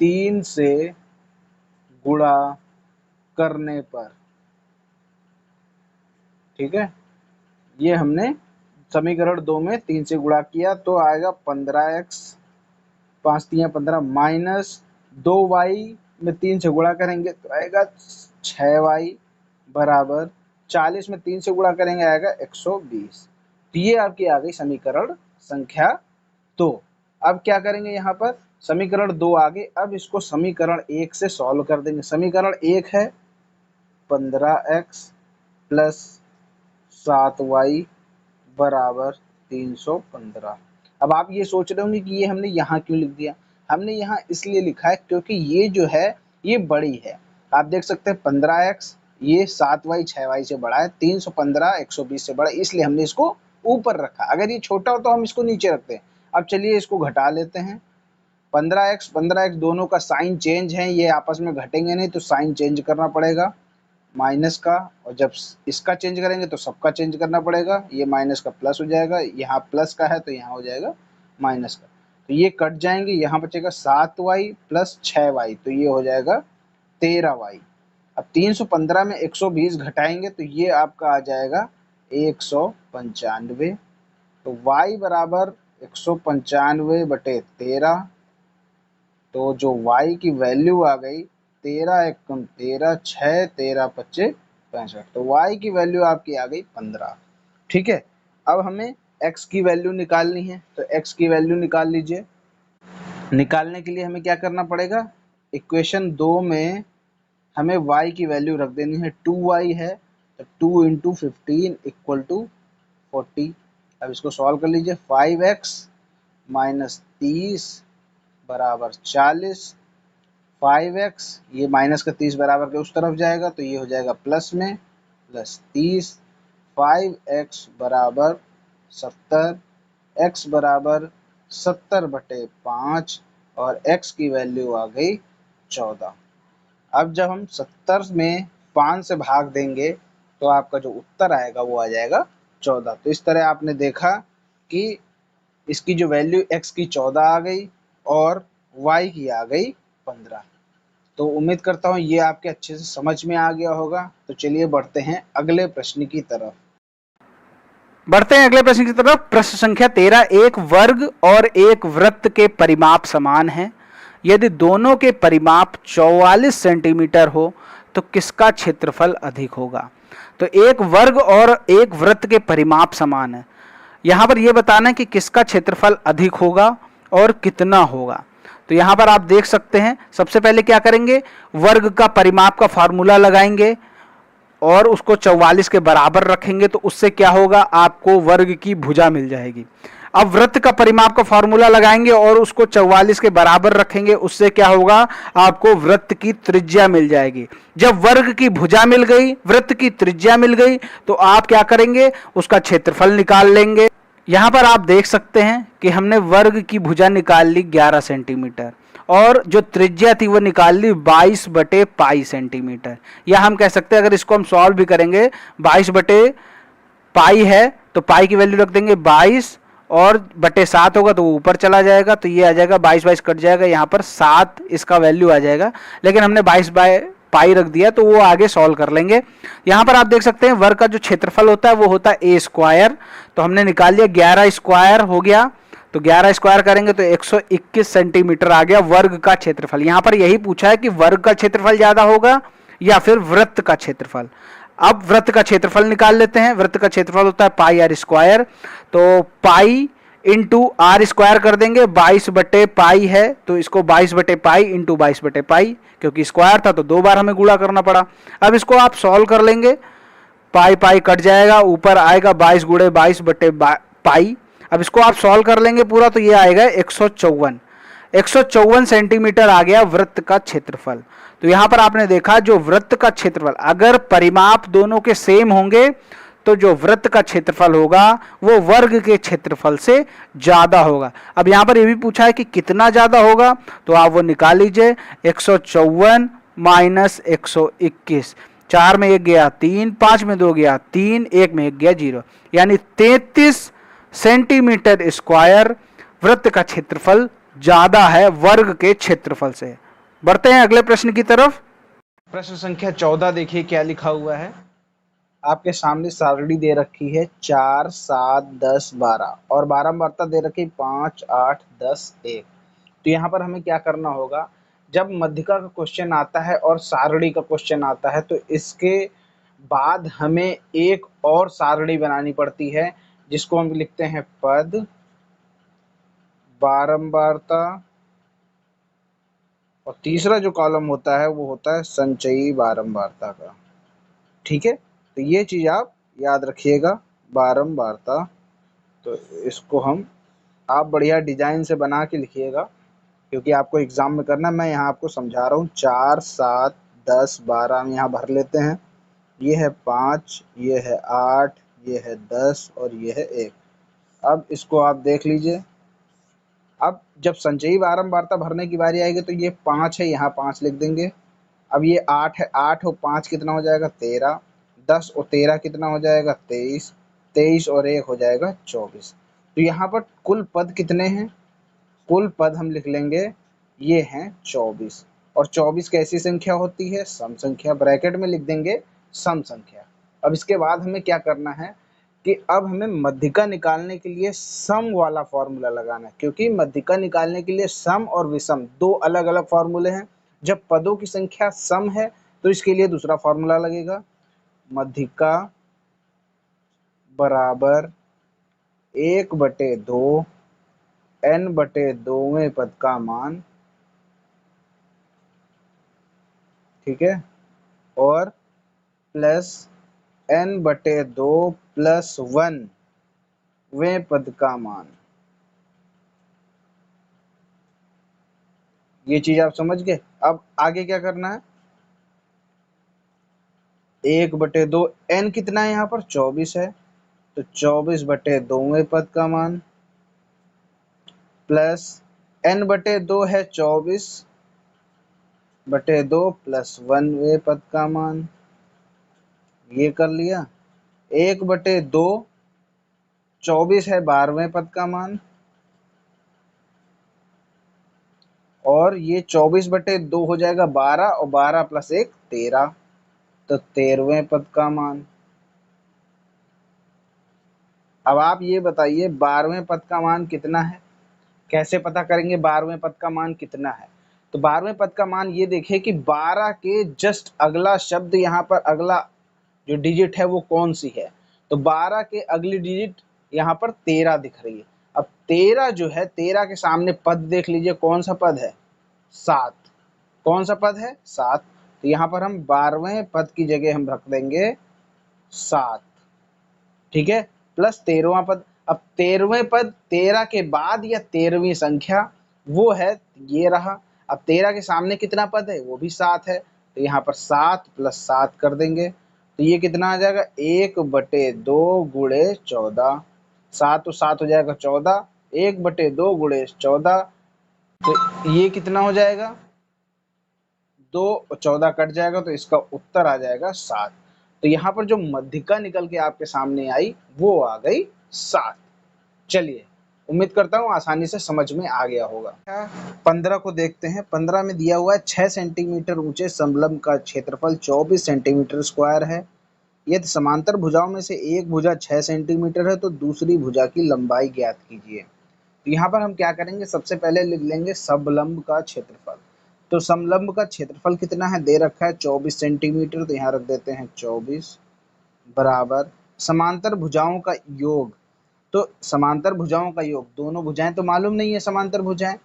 3 से गुणा करने पर, ठीक है, ये हमने समीकरण 2 में 3 से गुणा किया तो आएगा 15x, 5 3 15, माइनस 2y में 3 से गुणा करेंगे तो आएगा 6y बराबर 40 में 3 से गुणा करेंगे आएगा 120। तो ये आपकी आ गई समीकरण संख्या 2। अब क्या करेंगे, यहाँ पर समीकरण 2 आ गए, अब इसको समीकरण 1 से सॉल्व कर देंगे। समीकरण 1 है 15x प्लस 7y बराबर 315। अब आप ये सोच रहे होंगे कि ये हमने यहाँ क्यों लिख दिया। हमने यहाँ इसलिए लिखा है क्योंकि ये जो है ये बड़ी है। आप देख सकते हैं 15x, ये 7y 6y से बड़ा है, 315 120 से बड़ा है, इसलिए हमने इसको ऊपर रखा। अगर ये छोटा हो तो हम इसको नीचे रखते हैं। अब चलिए इसको घटा लेते हैं। 15x दोनों का साइन चेंज है, ये आपस में घटेंगे नहीं, तो साइन चेंज करना पड़ेगा माइनस का, और जब इसका चेंज करेंगे तो सबका चेंज करना पड़ेगा। ये माइनस का प्लस हो जाएगा, यहाँ प्लस का है तो यहाँ हो जाएगा माइनस का, तो ये कट जाएंगे। यहाँ बचेगा 7y प्लस 6y, तो ये हो जाएगा 13y। अब 315 में 120 घटाएंगे तो ये आपका आ जाएगा 195। तो y बराबर 195 बटे 13, तो जो y की वैल्यू आ गई 13 एकम 13, 6 13 25 65, तो y की वैल्यू आपकी आ गई 15। ठीक है, अब हमें x की वैल्यू निकालनी है, तो x की वैल्यू निकाल लीजिए। निकालने के लिए हमें क्या करना पड़ेगा, इक्वेशन 2 में हमें y की वैल्यू रख देनी है, 2y है, तो 2 इंटू 15 इक्वल टू 40। अब इसको सॉल्व कर लीजिए। 5x माइनस 30 बराबर 40, 5x ये माइनस का 30 बराबर के उस तरफ जाएगा तो ये हो जाएगा प्लस में, प्लस 30, 5x बराबर 70, x बराबर 70 बटे 5, और x की वैल्यू आ गई 14। अब जब हम 70 में 5 से भाग देंगे तो आपका जो उत्तर आएगा वो आ जाएगा 14। तो इस तरह आपने देखा कि इसकी जो वैल्यू x की 14 आ गई और y की आ गई 15। तो उम्मीद करता हूँ ये आपके अच्छे से समझ में आ गया होगा। तो चलिए बढ़ते हैं अगले प्रश्न की तरफ। प्रश्न संख्या 13, एक वर्ग और एक वृत्त के परिमाप समान हैं। यदि दोनों के परिमाप 44 सेंटीमीटर हो तो किसका क्षेत्रफल अधिक होगा। तो एक वर्ग और एक वृत्त के परिमाप समान है, यहाँ पर यह बताना है कि किसका क्षेत्रफल अधिक होगा और कितना होगा। तो यहाँ पर आप देख सकते हैं, सबसे पहले क्या करेंगे, वर्ग का परिमाप का फार्मूला लगाएंगे और उसको 44 के बराबर रखेंगे, तो उससे क्या होगा, आपको वर्ग की भुजा मिल जाएगी। अब वृत्त का परिमाप का फार्मूला लगाएंगे और उसको 44 के बराबर रखेंगे, उससे क्या होगा, आपको वृत्त की त्रिज्या मिल जाएगी। जब वर्ग की भुजा मिल गई, वृत्त की त्रिज्या मिल गई, तो आप क्या करेंगे, उसका क्षेत्रफल निकाल लेंगे। यहां पर आप देख सकते हैं कि हमने वर्ग की भुजा निकाल ली 11 सेंटीमीटर और जो त्रिज्या थी वो निकाल ली 22 बटे पाई सेंटीमीटर। या हम कह सकते हैं, अगर इसको हम सॉल्व भी करेंगे, 22 बटे पाई है तो पाई की वैल्यू रख देंगे 22 और बटे 7 होगा तो वो ऊपर चला जाएगा, तो ये आ जाएगा 22 कट जाएगा, यहाँ पर 7 इसका वैल्यू आ जाएगा। लेकिन हमने 22 बाय पाई रख दिया तो वो आगे सॉल्व कर लेंगे। यहाँ पर आप देख सकते हैं वर्ग का जो क्षेत्रफल होता है वो होता है ए स्क्वायर, तो हमने निकाल लिया 11 स्क्वायर हो गया, तो 11 स्क्वायर करेंगे तो 121 सेंटीमीटर आ गया वर्ग का क्षेत्रफल। यहाँ पर यही पूछा है कि वर्ग का क्षेत्रफल ज्यादा होगा या फिर वृत्त का क्षेत्रफल। अब वृत्त का क्षेत्रफल निकाल लेते हैं। वृत्त का क्षेत्रफल होता है पाई आर स्क्वायर, तो पाई इंटू आर स्क्वायर कर देंगे, 22 बटे पाई है तो इसको 22 बटे पाई इंटू 22 बटे पाई, क्योंकि स्क्वायर था तो 2 बार हमें गुणा करना पड़ा। अब इसको आप सॉल्व कर लेंगे, पाई पाई कट जाएगा, ऊपर आएगा 22 गुणे 22 बटे पाई। अब इसको आप सॉल्व कर लेंगे पूरा तो ये आएगा 154। 154 सेंटीमीटर आ गया वृत्त का क्षेत्रफल। तो यहां पर आपने देखा जो वृत्त का क्षेत्रफल, अगर परिमाप दोनों के सेम होंगे तो जो वृत्त का क्षेत्रफल होगा वो वर्ग के क्षेत्रफल से ज्यादा होगा। अब यहां पर यह भी पूछा है कि कितना ज्यादा होगा, तो आप वो निकाल लीजिए। 154 माइनस 121, 4 में 1 गया 3, 5 में 2 गया 3, 1 में 1 गया 0, यानी 33 सेंटीमीटर स्क्वायर वृत्त का क्षेत्रफल ज्यादा है वर्ग के क्षेत्रफल से। बढ़ते हैं अगले प्रश्न की तरफ। प्रश्न संख्या 14 देखिए क्या लिखा हुआ है। आपके सामने सारणी दे रखी है 4, 7, 10, 12 और बारंबारता दे रखी 5, 8, 10, 1। तो यहाँ पर हमें क्या करना होगा, जब मध्यिका का क्वेश्चन आता है और सारणी का क्वेश्चन आता है तो इसके बाद हमें एक और सारणी बनानी पड़ती है जिसको हम लिखते हैं पद, बारंबारता और तीसरा जो कॉलम होता है वो होता है संचयी बारंबारता का। ठीक है, तो ये चीज आप याद रखिएगा, बारंबारता। तो इसको हम आप बढ़िया डिजाइन से बना के लिखिएगा क्योंकि आपको एग्जाम में करना है। मैं यहाँ आपको समझा रहा हूँ। 4, 7, 10, 12 हम यहाँ भर लेते हैं। ये है 5, ये है 8, ये है 10 और ये है 1। अब इसको आप देख लीजिए। अब जब संचयी बारंबारता भरने की बारी आएगी तो ये 5 है, यहाँ 5 लिख देंगे। अब ये 8 है, 8 और 5 कितना हो जाएगा 13, 10 और 13 कितना हो जाएगा 23, 23 और 1 हो जाएगा 24। तो यहाँ पर कुल पद कितने हैं, कुल पद हम लिख लेंगे ये हैं 24। और 24 कैसी संख्या होती है, सम संख्या, ब्रैकेट में लिख देंगे सम संख्या। अब इसके बाद हमें क्या करना है कि अब हमें मध्यिका निकालने के लिए सम वाला फॉर्मूला लगाना है, क्योंकि मध्यिका निकालने के लिए सम और विषम दो अलग अलग फॉर्मूले हैं। जब पदों की संख्या सम है तो इसके लिए दूसरा फॉर्मूला लगेगा, मध्यिका बराबर 1/2 n/2वें पद का मान, ठीक है, और प्लस n/2 + 1वें पद का मान। ये चीज आप समझ गए। अब आगे क्या करना है, 1/2 n कितना है यहाँ पर 24 है, तो 24/2वें पद का मान प्लस n/2 है 24/2 + 1वें पद का मान। ये कर लिया। 1/2 24 है 12वें पद का मान, और ये 24/2 हो जाएगा 12 और 12 + 1 13, तो 13वें पद का मान। अब आप ये बताइए 12वें पद का मान कितना है, कैसे पता करेंगे 12वें पद का मान कितना है। तो 12वें पद का मान ये देखिए कि 12 के जस्ट अगला शब्द, यहाँ पर अगला जो डिजिट है वो कौन सी है, तो 12 के अगली डिजिट यहाँ पर 13 दिख रही है। अब 13 जो है, 13 के सामने पद देख लीजिए कौन सा पद है, 7। कौन सा पद है, 7। तो यहाँ पर हम 12वें पद की जगह हम रख देंगे 7, ठीक है, प्लस 13वां पद। अब 13वें पद 13 के बाद या 13वीं संख्या वो है ये रहा। अब 13 के सामने कितना पद है, वो भी 7 है, तो यहाँ पर 7 + 7 कर देंगे। तो ये कितना आ जाएगा 1/2 × 14, 7 और 7 हो जाएगा 14, 1/2 × 14, तो ये कितना हो जाएगा 2 और 14 कट जाएगा, तो इसका उत्तर आ जाएगा 7। तो यहाँ पर जो मध्यिका निकल के आपके सामने आई वो आ गई 7। चलिए, उम्मीद करता हूँ आसानी से समझ में आ गया होगा। 15 को देखते हैं। 15 में दिया हुआ है 6 सेंटीमीटर ऊंचे समलंब का क्षेत्रफल 24 सेंटीमीटर स्क्वायर है। यदि समांतर भुजाओं में से एक भुजा 6 सेंटीमीटर है तो दूसरी भुजा की लंबाई ज्ञात कीजिए। तो यहाँ पर हम क्या करेंगे, सबसे पहले लिख लेंगे समलंब का क्षेत्रफल। तो समलंब का क्षेत्रफल कितना है, दे रखा है 24 सेंटीमीटर, तो यहाँ रख देते हैं 24 बराबर समांतर भुजाओं का योग। तो समांतर भुजाओं का योग, दोनों भुजाएं तो मालूम नहीं है समांतर भुजाएं,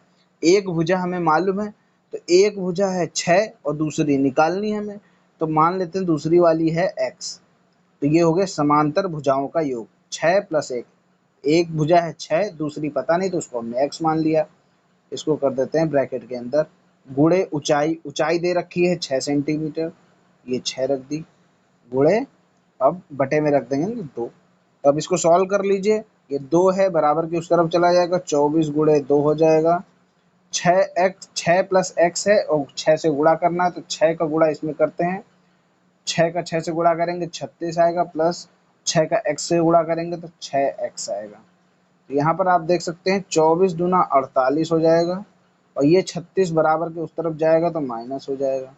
एक भुजा हमें मालूम है, तो एक भुजा है 6 और दूसरी निकालनी है हमें, तो मान लेते हैं दूसरी वाली है x। तो ये हो गए समांतर भुजाओं का योग 6 + 1। एक भुजा है 6, दूसरी पता नहीं तो उसको हमने x मान लिया। इसको कर देते हैं ब्रैकेट के अंदर, गुणे ऊंचाई दे रखी है 6 सेंटीमीटर, ये 6 रख दी, गुणे अब बटे में रख देंगे 2। तो अब इसको सॉल्व कर लीजिए, ये 2 है बराबर की उस तरफ चला जाएगा, 24 गुणे 2 हो जाएगा, 6 प्लस एक्स है और 6 से गुणा करना है तो 6 का गुणा इसमें करते हैं, 6 का 6 से गुणा करेंगे 36 आएगा, प्लस 6 का x से गुणा करेंगे तो 6x आएगा। तो यहाँ पर आप देख सकते हैं 24 दूना 48 हो जाएगा और ये 36 बराबर के उस तरफ जाएगा तो माइनस हो जाएगा।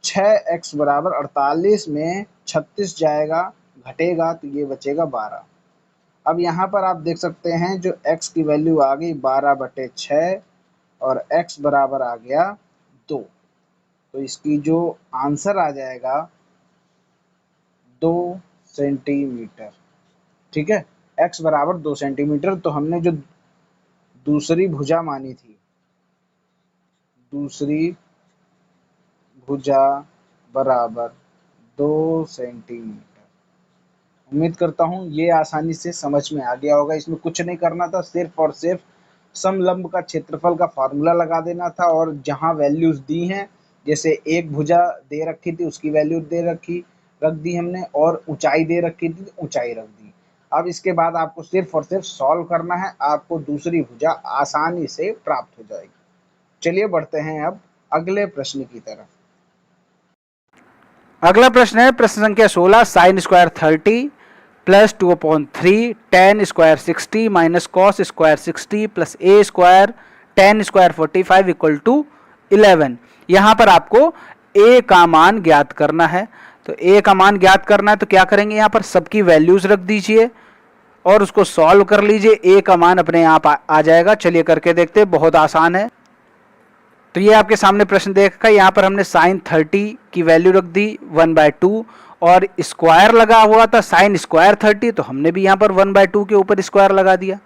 6x बराबर 48 में 36 जाएगा, घटेगा तो ये बचेगा 12। अब यहाँ पर आप देख सकते हैं जो x की वैल्यू आ गई 12/6 और x बराबर आ गया 2। तो इसकी जो आंसर आ जाएगा 2 सेंटीमीटर। ठीक है, x बराबर 2 सेंटीमीटर। तो हमने जो दूसरी भुजा मानी थी, दूसरी भुजा बराबर 2 सेंटीमीटर। उम्मीद करता हूँ ये आसानी से समझ में आ गया होगा। इसमें कुछ नहीं करना था, सिर्फ और सिर्फ समलंब का क्षेत्रफल का फार्मूला लगा देना था और जहाँ वैल्यूज दी हैं, जैसे एक भुजा दे रखी थी उसकी वैल्यू रख दी हमने, और ऊंचाई दे रखी थी तो ऊंचाई रख दी। अब इसके बाद आपको सिर्फ और सिर्फ सॉल्व करना है, आपको दूसरी भुजा आसानी से प्राप्त हो जाएगी। चलिए बढ़ते हैं अब अगले प्रश्न की तरफ। अगला प्रश्न है प्रश्न संख्या 16, sine square 30 plus 2/3 tan square 60 minus cos square 60 plus a square tan square 45 equal to 11। यहाँ पर आपको a का मान ज्ञात करना है। तो a का मान ज्ञात करना है तो क्या करेंगे, यहाँ पर सबकी वैल्यूज रख दीजिए और उसको सॉल्व कर लीजिए, a का मान अपने आप आ जाएगा। चलिए करके देखते हैं, बहुत आसान है। तो ये आपके सामने प्रश्न देखा, यहाँ पर हमने साइन 30 की वैल्यू रख दी 1/2 और स्क्वायर लगा हुआ था साइन स्क्वायर 30, तो हमने भी यहाँ पर 1/2 के ऊपर स्क्वायर लगा दिया।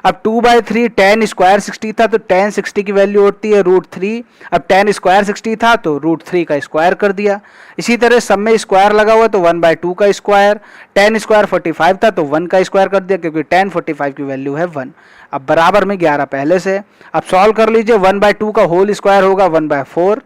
अब 2/3 tan स्क्वायर 60 था तो tan 60 की वैल्यू होती है √3। अब tan स्क्वायर 60 था तो √3 का स्क्वायर कर दिया। इसी तरह सब में स्क्वायर लगा हुआ तो 1/2 का स्क्वायर, tan स्क्वायर 45 था तो 1 का स्क्वायर कर दिया क्योंकि tan 45 की वैल्यू है 1। अब बराबर में 11 पहले से। अब सॉल्व कर लीजिए, 1/2 का होल स्क्वायर होगा 1/4,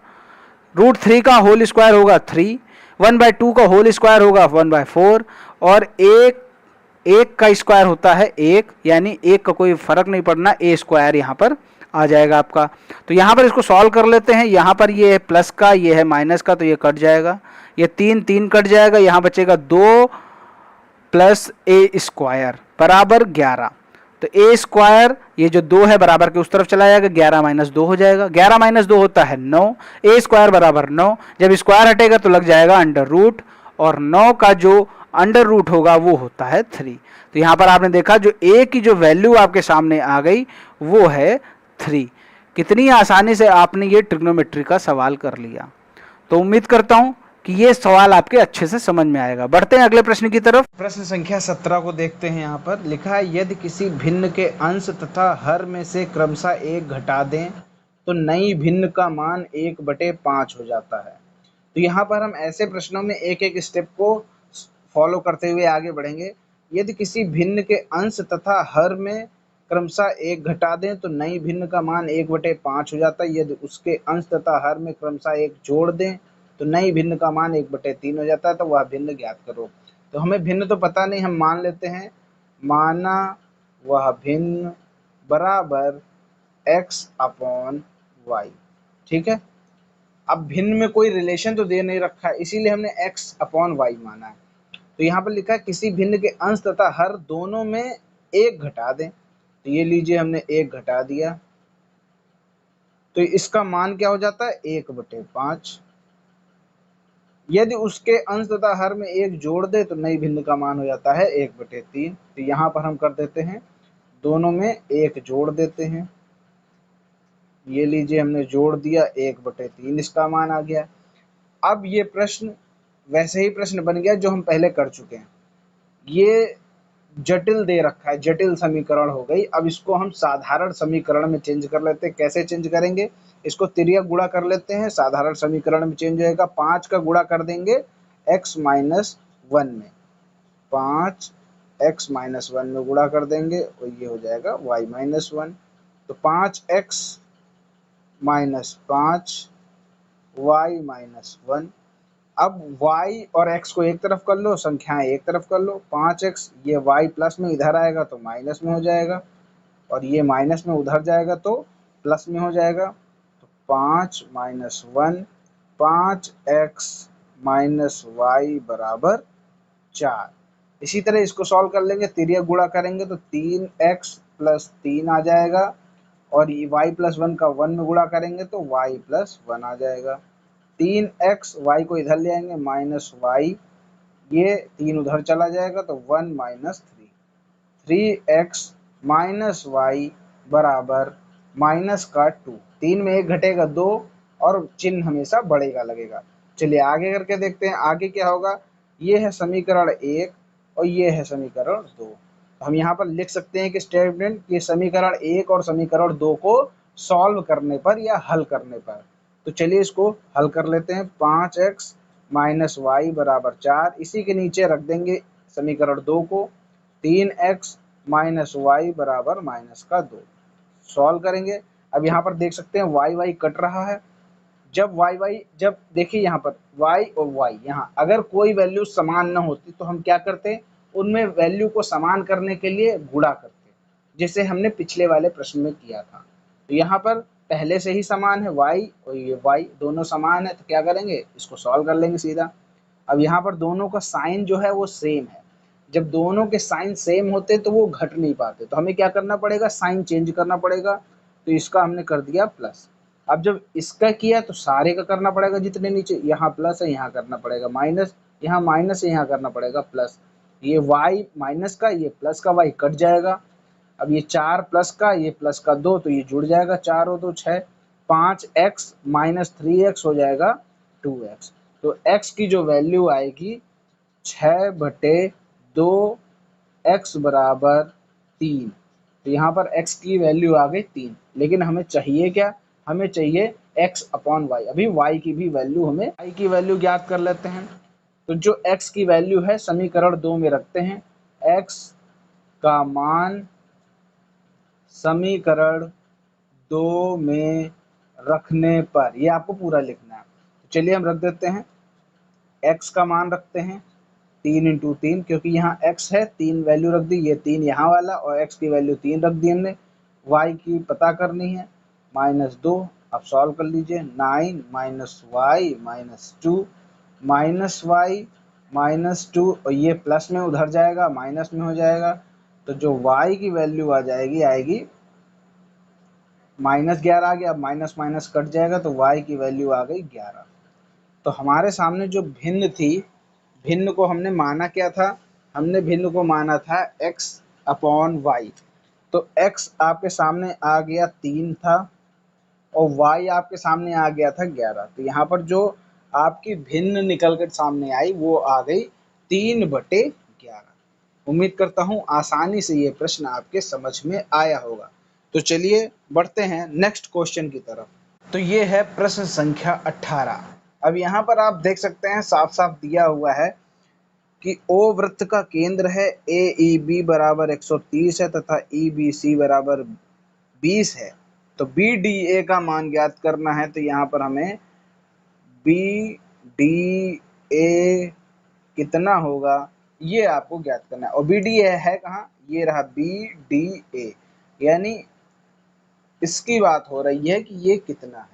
√3 का होल स्क्वायर होगा 3, 1/2 का होल स्क्वायर होगा 1/4 और एक का स्क्वायर होता है 1, यानी 1 का कोई फर्क नहीं पड़ना, ए स्क्वायर यहाँ पर आ जाएगा आपका। तो यहाँ पर इसको सॉल्व कर लेते हैं। यहाँ पर ये है प्लस का, ये है माइनस का, तो ये कट जाएगा, ये 3 कट जाएगा, यहाँ बचेगा 2 प्लस ए स्क्वायर बराबर 11। तो ए स्क्वायर ये जो 2 है बराबर के उस तरफ चला जाएगा, 11 - 2 हो जाएगा, 11 - 2 होता है 9, ए स्क्वायर बराबर 9। जब स्क्वायर हटेगा तो लग जाएगा अंडर रूट और 9 का जो अंडर रूट होगा वो होता है 3। तो यहाँ पर आपने देखा जो ए की जो वैल्यू आपके सामने आ गई वो है 3। कितनी आसानी से आपने ये ट्रिग्नोमेट्री का सवाल कर लिया। तो उम्मीद करता हूँ कि ये सवाल आपके अच्छे से समझ में आएगा। बढ़ते हैं अगले प्रश्न की तरफ। प्रश्न संख्या 17 को देखते हैं। यहाँ पर लिखा है, यदि किसी भिन्न के अंश तथा हर में से क्रमशः 1 घटा दें तो नई भिन्न का मान 1/5 हो जाता है। तो यहाँ पर हम ऐसे प्रश्नों में एक एक स्टेप को फॉलो करते हुए आगे बढ़ेंगे। यदि किसी भिन्न के अंश तथा हर में क्रमशः 1 घटा दें तो नई भिन्न का मान 1/5 हो जाता है। यदि उसके अंश तथा हर में क्रमशः 1 जोड़ दें तो नई भिन्न का मान 1/3 हो जाता है। तो वह भिन्न ज्ञात करो। तो हमें भिन्न तो पता नहीं, हम मान लेते हैं, माना वह भिन्न बराबर x/y। ठीक है, अब भिन्न में कोई रिलेशन तो दे नहीं रखा है, इसीलिए हमने x/y माना है। तो यहाँ पर लिखा है किसी भिन्न के अंश तथा हर दोनों में 1 घटा दें। तो ये लीजिए हमने 1 घटा दिया, तो इसका मान क्या हो जाता है 1/5। यदि उसके अंश तथा हर में 1 जोड़ दे तो नई भिन्न का मान हो जाता है 1/3। तो यहाँ पर हम कर देते हैं, दोनों में 1 जोड़ देते हैं। ये लीजिए हमने जोड़ दिया, 1/3 इसका मान आ गया। अब ये प्रश्न वैसे ही प्रश्न बन गया जो हम पहले कर चुके हैं। ये जटिल दे रखा है, जटिल समीकरण हो गई। अब इसको हम साधारण समीकरण में चेंज कर लेते हैं। कैसे चेंज करेंगे, इसको तिर्यक गुणा कर लेते हैं, साधारण समीकरण में चेंज होएगा। 5 का गुणा कर देंगे x - 1 में, 5 x - 1 में गुणा कर देंगे और ये हो जाएगा y - 1। तो 5x माइनस 5y माइनस 1। अब y और x को एक तरफ कर लो, संख्याएं एक तरफ कर लो। 5x ये y प्लस में इधर आएगा तो माइनस में हो जाएगा, और ये माइनस में उधर जाएगा तो प्लस में हो जाएगा। तो 5 माइनस 1, 5x माइनस वाई बराबर 4। इसी तरह इसको सॉल्व कर लेंगे, तिर्यक गुणा करेंगे तो 3x प्लस 3 आ जाएगा, और y प्लस 1 का 1 में गुणा करेंगे तो y प्लस 1 आ जाएगा। 3x, y को इधर ले आएंगे माइनस वाई, ये 3 उधर चला जाएगा तो 1 माइनस 3x माइनस वाई बराबर माइनस का 2। 3 में 1 घटेगा 2, और चिन्ह हमेशा बढ़ेगा लगेगा। चलिए आगे करके देखते हैं आगे क्या होगा। ये है समीकरण 1 और ये है समीकरण 2। हम यहाँ पर लिख सकते हैं कि स्टेटमेंट ये समीकरण 1 और समीकरण 2 को सॉल्व करने पर या हल करने पर। तो चलिए इसको हल कर लेते हैं। 5x माइनस वाई बराबर 4, इसी के नीचे रख देंगे समीकरण 2 को। 3x माइनस वाई बराबर माइनस का 2। सॉल्व करेंगे। अब यहाँ पर देख सकते हैं वाई वाई कट रहा है। जब वाई वाई, जब देखिए यहाँ पर वाई और वाई, यहाँ अगर कोई वैल्यू समान न होती तो हम क्या करते, उनमें वैल्यू को समान करने के लिए गुणा करते, जैसे हमने पिछले वाले प्रश्न में किया था। तो यहाँ पर पहले से ही समान है y और ये y दोनों समान है, तो क्या करेंगे, इसको सॉल्व कर लेंगे सीधा। अब यहाँ पर दोनों का साइन जो है वो सेम है। जब दोनों के साइन सेम होते तो वो घट नहीं पाते, तो हमें क्या करना पड़ेगा, साइन चेंज करना पड़ेगा। तो इसका हमने कर दिया प्लस। अब जब इसका किया तो सारे का करना पड़ेगा, जितने नीचे, यहाँ प्लस है यहाँ करना पड़ेगा माइनस, यहाँ माइनस है यहाँ करना पड़ेगा प्लस। ये y माइनस का ये प्लस का y कट जाएगा। अब ये 4 प्लस का ये प्लस का 2, तो ये जुड़ जाएगा, 4 और 2 6। 5x माइनस 3x हो जाएगा 2x। तो x की जो वैल्यू आएगी 6/2 x बराबर 3। तो यहाँ पर x की वैल्यू आ गई 3, लेकिन हमें चाहिए क्या, हमें चाहिए x अपॉन वाई। अभी y की भी वैल्यू, हमें y की वैल्यू ज्ञात कर लेते हैं। तो जो x की वैल्यू है समीकरण 2 में रखते हैं। x का मान समीकरण 2 में रखने पर, ये आपको पूरा लिखना है। तो चलिए हम रख देते हैं, x का मान रखते हैं 3 इंटू 3, क्योंकि यहाँ x है 3 वैल्यू रख दी, ये 3 यहाँ वाला, और x की वैल्यू 3 रख दी हमने। y की पता करनी है माइनस 2। अब सॉल्व कर लीजिए। 9 minus y minus 2 minus y minus 2, और ये प्लस में उधर जाएगा माइनस में हो जाएगा। तो जो y की वैल्यू आ जाएगी, आएगी -11 आ गया। अब माइनस माइनस कट जाएगा तो y की वैल्यू आ गई 11। तो हमारे सामने जो भिन्न थी, भिन्न को हमने माना क्या था, हमने भिन्न को माना था x अपॉन वाई। तो x आपके सामने आ गया 3 था, और y आपके सामने आ गया था 11। तो यहाँ पर जो आपकी भिन्न निकल कर सामने आई वो आ गई 3/11। उम्मीद करता हूँ आसानी से ये प्रश्न आपके समझ में आया होगा। तो चलिए बढ़ते हैं नेक्स्ट क्वेश्चन की तरफ। तो ये है प्रश्न संख्या 18। अब यहाँ पर आप देख सकते हैं साफ साफ दिया हुआ है कि O वृत्त का केंद्र है, AEB बराबर 130 है तथा EBC बराबर 20 है। तो BDA का मान ज्ञात करना है। तो यहाँ पर हमें BDA कितना होगा ये आपको ज्ञात करना है। और BDA है कहाँ, ये रहा BDA, यानी इसकी बात हो रही है कि ये कितना है।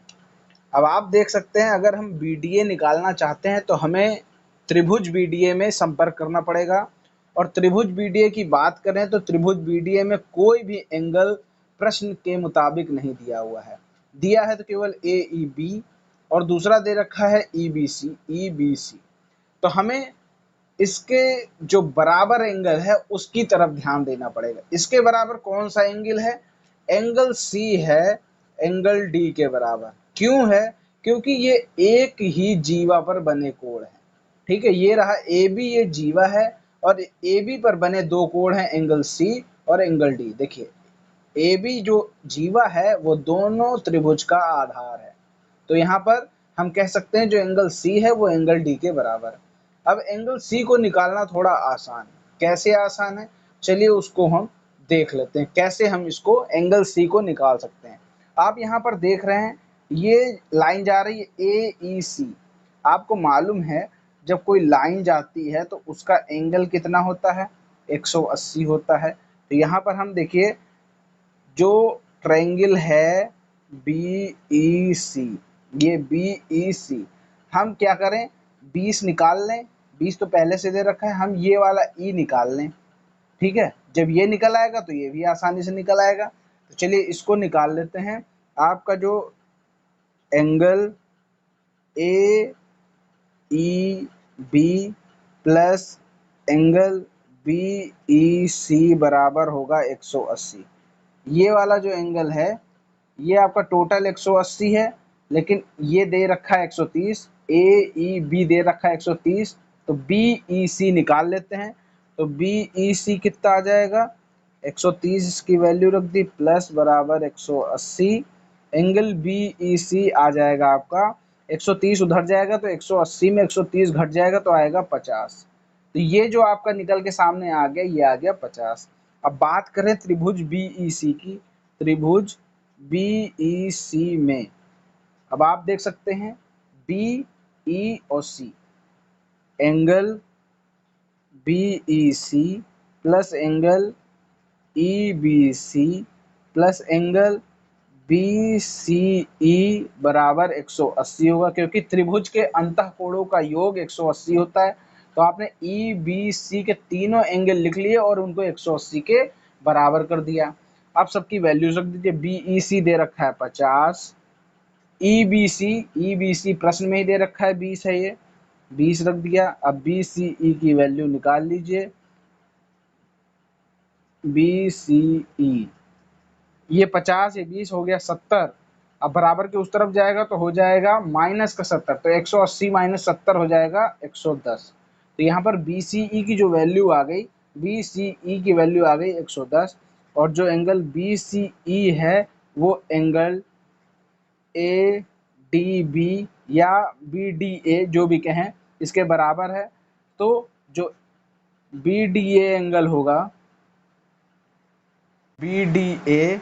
अब आप देख सकते हैं अगर हम BDA निकालना चाहते हैं तो हमें त्रिभुज BDA में संपर्क करना पड़ेगा। और त्रिभुज BDA की बात करें तो त्रिभुज BDA में कोई भी एंगल प्रश्न के मुताबिक नहीं दिया हुआ है। दिया है तो केवल AEB, और दूसरा दे रखा है EBC। तो हमें इसके जो बराबर एंगल है उसकी तरफ ध्यान देना पड़ेगा। इसके बराबर कौन सा एंगल है, एंगल C है, एंगल D के बराबर। क्यों है, क्योंकि ये एक ही जीवा पर बने कोण है। ठीक है, ये रहा AB, ये जीवा है, और AB पर बने दो कोण हैं, एंगल C और एंगल D। देखिए AB जो जीवा है वो दोनों त्रिभुज का आधार है। तो यहाँ पर हम कह सकते हैं जो एंगल C है वो एंगल D के बराबर है। अब एंगल C को निकालना थोड़ा आसान है। कैसे आसान है, चलिए उसको हम देख लेते हैं कैसे हम इसको एंगल सी को निकाल सकते हैं। आप यहाँ पर देख रहे हैं ये लाइन जा रही है ए ई सी। आपको मालूम है जब कोई लाइन जाती है तो उसका एंगल कितना होता है, 180 होता है। तो यहाँ पर हम देखिए जो ट्रायंगल है बी ई सी, ये बी ई सी, हम क्या करें 20 निकाल लें। 20 तो पहले से दे रखा है, हम ये वाला ई निकाल लें। ठीक है, जब ये निकल आएगा तो ये भी आसानी से निकल आएगा। तो चलिए इसको निकाल लेते हैं। आपका जो angle A E B plus angle B E C बराबर होगा 180। ये वाला जो एंगल है ये आपका टोटल 180 है, लेकिन ये दे रखा है 130, ए ई बी दे रखा है 130, तो बी ई सी निकाल लेते हैं। तो बी ई सी कितना आ जाएगा, 130 इसकी वैल्यू रख दी, प्लस बराबर 180, एंगल बी ई सी आ जाएगा आपका 130 उधर जाएगा तो 180 में 130 घट जाएगा तो आएगा 50। तो ये जो आपका निकल के सामने आ गया ये आ गया 50। अब बात करें त्रिभुज बी ई सी की, त्रिभुज बी ई सी में अब आप देख सकते हैं बी ई और C, angle B E C plus angle E B C plus angle B C E बराबर 180 होगा, क्योंकि त्रिभुज के अंतःकोणों का योग 180 होता है। तो आपने ई बी सी के तीनों एंगल लिख लिए और उनको 180 के बराबर कर दिया। अब सबकी वैल्यूज रख दीजिए। बी ई सी दे रखा है 50, ई बी सी प्रश्न में ही दे रखा है 20 है, ये 20 रख दिया। अब बी सी ई की वैल्यू निकाल लीजिए, बी सी ई ये 50 ये 20 हो गया 70। अब बराबर के उस तरफ जाएगा तो हो जाएगा माइनस का 70, तो 180 माइनस 70 हो जाएगा 110। तो यहाँ पर बी सी ई की जो वैल्यू आ गई, बी सी ई की वैल्यू आ गई 110, और जो एंगल बी सी ई है वो एंगल ए डी बी या बी डी ए जो भी कहें इसके बराबर है। तो जो बी डी ए एंगल होगा, बी डी ए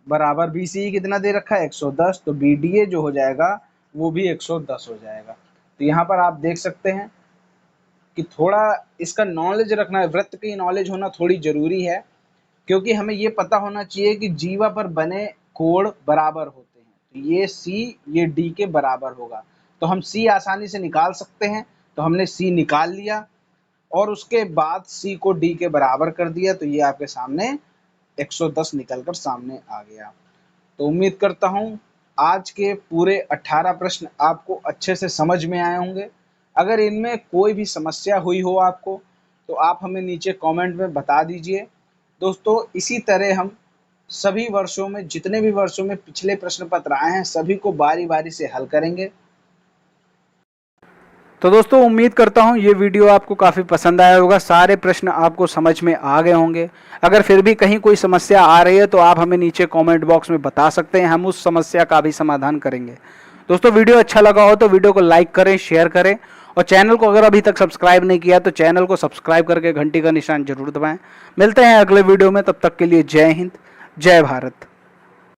बराबर बी सी कितना दे रखा है 110, तो बी डी ए जो हो जाएगा वो भी 110 हो जाएगा। तो यहाँ पर आप देख सकते हैं कि थोड़ा इसका नॉलेज रखना है, वृत्त की नॉलेज होना थोड़ी जरूरी है, क्योंकि हमें ये पता होना चाहिए कि जीवा पर बने कोण बराबर होते हैं। तो ये सी ये डी के बराबर होगा, तो हम सी आसानी से निकाल सकते हैं। तो हमने सी निकाल लिया और उसके बाद सी को डी के बराबर कर दिया, तो ये आपके सामने 110 निकलकर सामने आ गया। तो उम्मीद करता हूँ आज के पूरे 18 प्रश्न आपको अच्छे से समझ में आए होंगे। अगर इनमें कोई भी समस्या हुई हो आपको तो आप हमें नीचे कमेंट में बता दीजिए। दोस्तों इसी तरह हम सभी वर्षों में, जितने भी वर्षों में पिछले प्रश्न पत्र आए हैं, सभी को बारी बारी से हल करेंगे। तो दोस्तों उम्मीद करता हूँ ये वीडियो आपको काफ़ी पसंद आया होगा, सारे प्रश्न आपको समझ में आ गए होंगे। अगर फिर भी कहीं कोई समस्या आ रही है तो आप हमें नीचे कमेंट बॉक्स में बता सकते हैं, हम उस समस्या का भी समाधान करेंगे। दोस्तों वीडियो अच्छा लगा हो तो वीडियो को लाइक करें, शेयर करें, और चैनल को अगर अभी तक सब्सक्राइब नहीं किया तो चैनल को सब्सक्राइब करके घंटी का निशान जरूर दबाएँ। मिलते हैं अगले वीडियो में, तब तक के लिए जय हिंद, जय भारत।